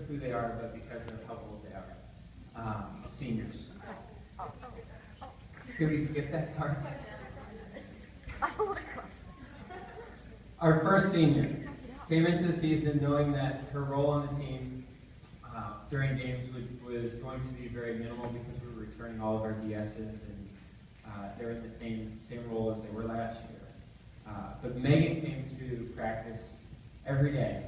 who they are, but because of how old they are. Seniors. Could we skip that part? Our first senior came into the season knowing that her role on the team during games was going to be very minimal because we were returning all of our DSs and they're in the same role as they were last year. But Megan came to practice every day,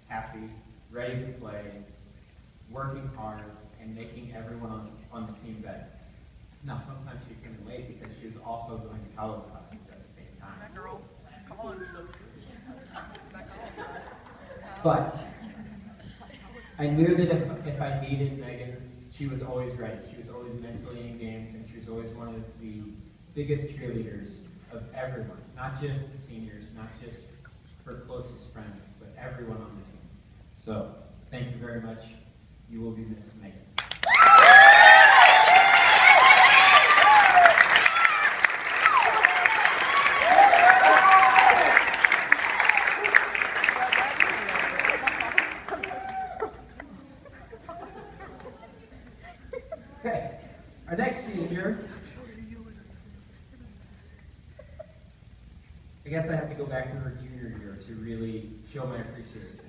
happy, ready to play, working hard, and making everyone on the team better. Now, sometimes she came in late because she was also going to college classes at the same time. That girl, come on. But I knew that if I needed Megan, she was always ready. She was always mentally in games, and she was always one of the biggest cheerleaders of everyone, not just the seniors, not just her closest friends, but everyone on the team. So, thank you very much. You will be missed, Megan. Okay, our next senior, I guess I have to go back to her junior year to really show my appreciation.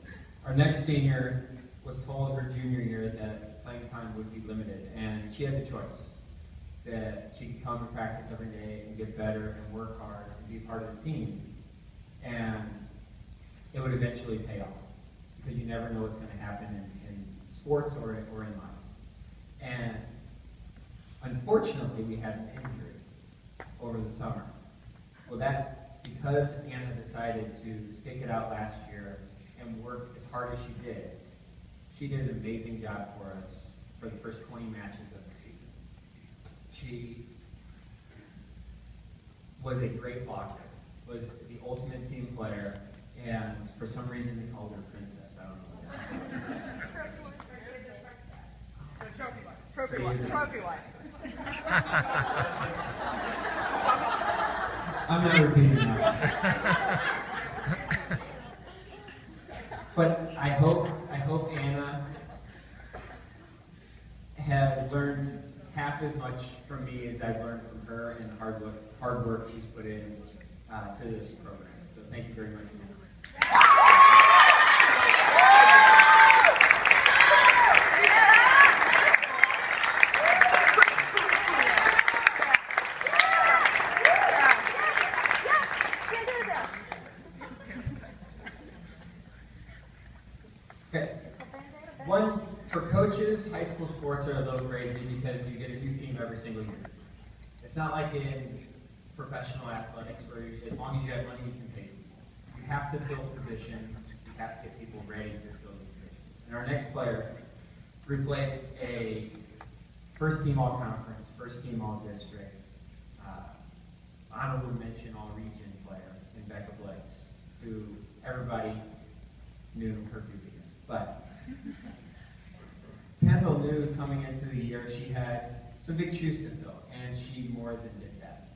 Our next senior was told her junior year that playing time would be limited, and she had the choice that she could come and practice every day and get better and work hard and be part of the team, and it would eventually pay off, because you never know what's going to happen in sports or in life. And unfortunately, we had an injury over the summer. Well, because Anna decided to stick it out last year and work as hard as she did an amazing job for us for the first 20 matches of the season. She was a great blocker, was the ultimate team player, and for some reason they called her Princess. I don't know why. Trophy wife. I'm not repeating that. But I hope Anna has learned half as much from me as I've learned from her and the hard work she's put in to this program. So thank you very much, Anna. Okay. One, for coaches, high school sports are a little crazy because you get a new team every single year. It's not like in professional athletics where as long as you have money, you can pay people. You have to fill positions. You have to get people ready to fill the positions. And our next player replaced a first team all conference, first team all district, honorable mention all region player in Becca Blakes, who everybody knew her duty. But Kendall knew coming into the year she had some big shoes to fill, and she more than did that.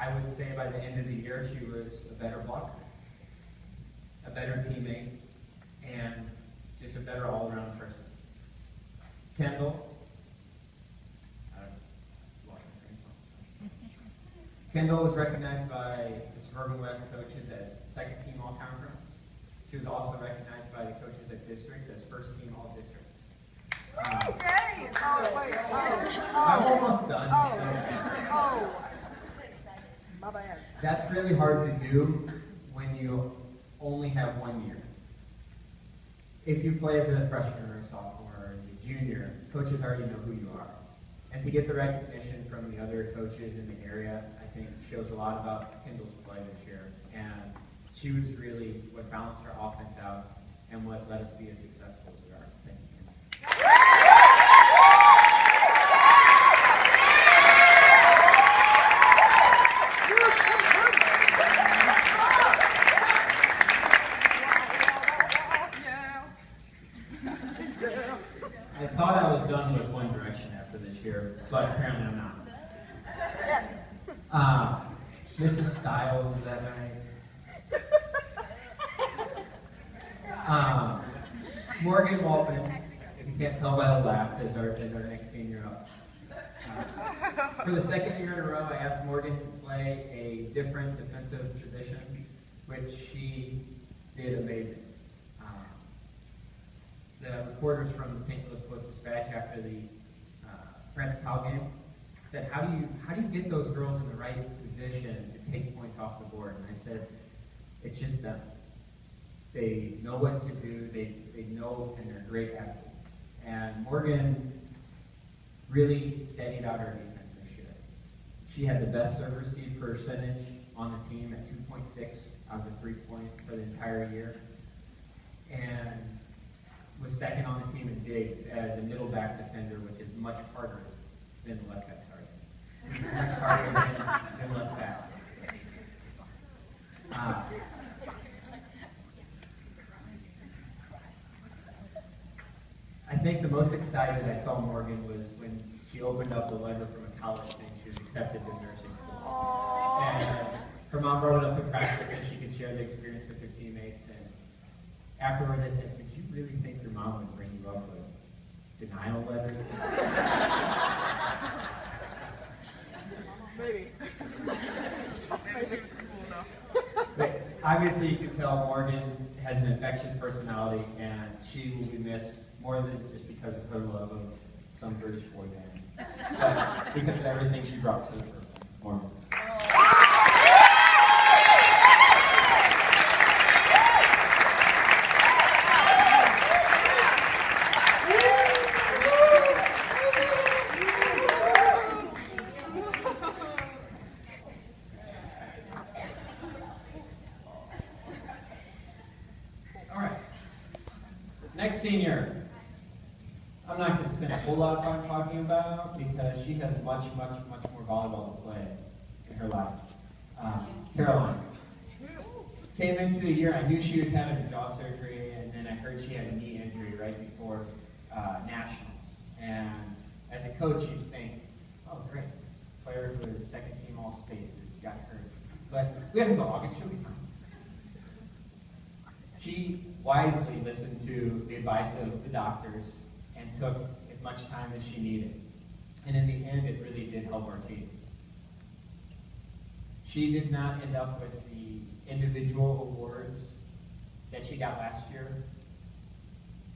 I would say by the end of the year she was a better blocker, a better teammate, and just a better all-around person. Kendall was recognized by the Suburban West coaches as second team all-conference. She was also recognized by the coaches at districts as first team all districts. I'm almost done. My bad. That's really hard to do when you only have 1 year. If you play as a freshman or a sophomore or a junior, coaches already know who you are. And to get the recognition from the other coaches in the area, I think shows a lot about Kendall's play this year. And she was really what balanced our offense out and what let us be as successful as we are. Thank you. I thought I was done with One Direction after this year, but apparently I'm not. Mrs. Stiles, is that right? Morgan Waltman, if you can't tell by the laugh, is our next senior up. For the second year in a row, I asked Morgan to play a different defensive position, which she did amazing. The reporters from the St. Louis Post-Dispatch after the Francis Howell game said, how do you get those girls in the right position to take points off the board? And I said, it's just them. They know what to do, they know, and they're great athletes. And Morgan really steadied out her defense this year. She had the best serve receive percentage on the team at 2.6 out of the 3-point for the entire year. And was second on the team in digs as a middle back defender, which is much harder than left back, much harder than left back. I think the most excited I saw Morgan was when she opened up a letter from a college saying she was accepted to nursing school. And her mom brought it up to practice and she could share the experience with her teammates. And afterward I said, did you really think your mom would bring you up a denial letter? Maybe. But obviously you can tell Morgan has an infectious personality and she will be missed more than just because of her love of some British boy band, but because of everything she brought to the program. All right, next senior. I'm not going to spend a whole lot of time talking about because she has much more volleyball to play in her life. Caroline came into the year. I knew she was having a jaw surgery, and then I heard she had a knee injury right before nationals. And as a coach, you think, oh great, player who is second team All-State got hurt, but we have until August. She'll be fine. She wisely listened to the advice of the doctors and took as much time as she needed. And in the end, it really did help our team. She did not end up with the individual awards that she got last year,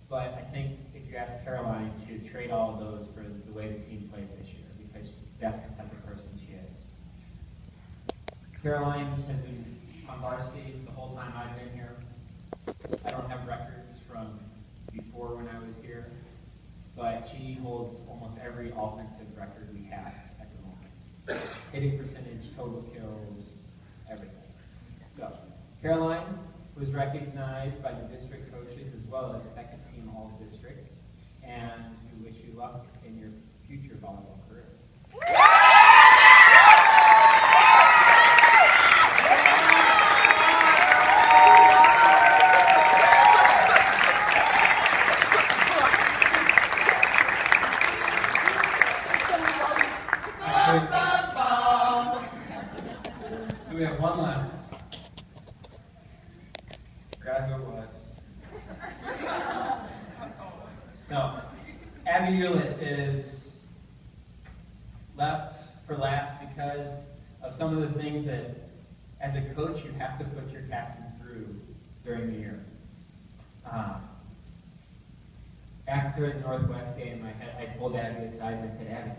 but I think if you ask Caroline, she would trade all of those for the way the team played this year, because that's the type of person she is. Caroline has been on varsity the whole time I've been here. I don't have records from before when I was here, but she holds almost every offensive record we have at the moment. Hitting percentage, total kills, everything. So, Caroline was recognized by the district coaches as well as second team all-district, and we wish you luck in your future volleyball career. So we have one left. Forgot who it was. No. Abby Ullett is left for last because of some of the things that, as a coach, you have to put your captain through during the year. After the Northwest game, I pulled Abby aside and I said, Abby,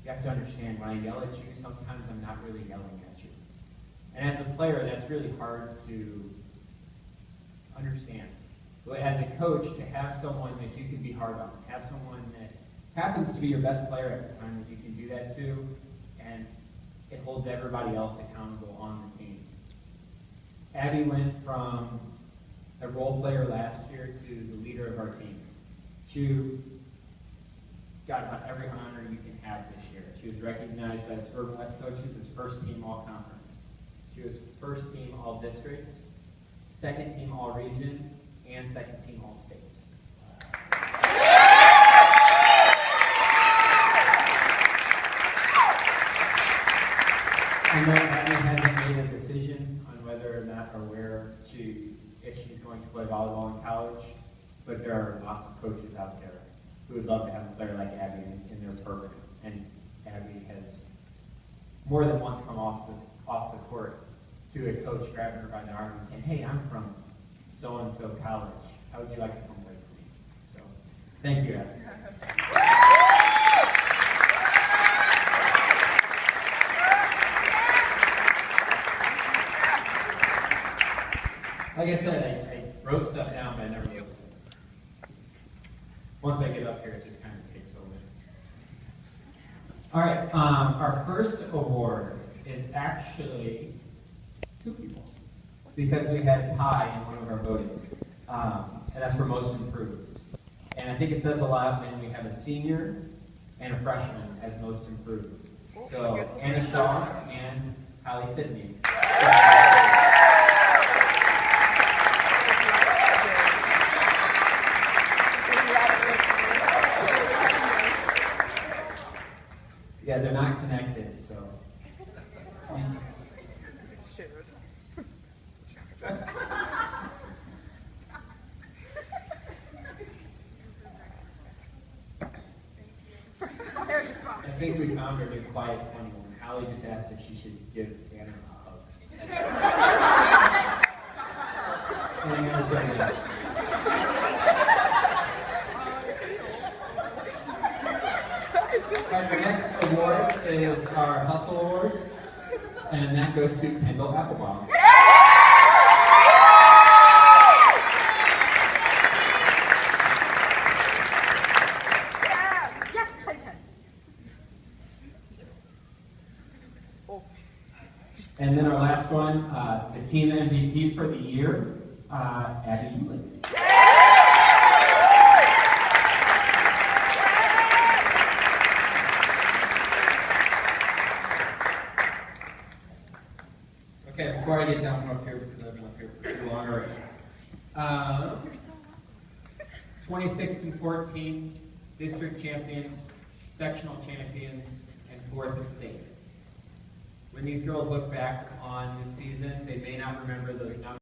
you have to understand, when I yell at you, sometimes I'm not really yelling at you. And as a player, that's really hard to understand. But as a coach, to have someone that you can be hard on, have someone that happens to be your best player at the time that you can do that to, and it holds everybody else accountable on the team. Abby went from a role player last year to the leader of our team. She got about every honor you can have this year. She was recognized by the Suburban West coaches as first team all-conference. She was first team all-district, second team all-region, and second team all-state. I know Abby hasn't made a decision on whether or not or where if she's going to play volleyball in college, but there there are lots of coaches out there who would love to have a player like Abby in their program. And Abby has more than once come off the court to a coach grabbing her by the arm and saying, "Hey, I'm from so-and-so college. How would you like to come play for me?" So, thank you, Abby. Like I said, I wrote stuff down, but I never wrote it. Once I get up here, it just kind of takes over. All right, our first award is actually 2 people, because we had a tie in one of our voting, and that's for most improved. And I think it says a lot when we have a senior and a freshman as most improved. So Anna Shaw and Holly Sidney. Yeah, they're not connected, so. I think we found her new quiet funny one. Allie just asked if she should give Anna a hug. And Anna said yes. Our next award is our Hustle Award, and that goes to Kendall Applebaum. And then our last one, the team MVP for the year, Abby Ullett. Okay, before I get down from up here, because I've been up here for too long already. 26 and 14, district champions, sectional champions, and 4th in state. When these girls look back on this season, they may not remember those numbers.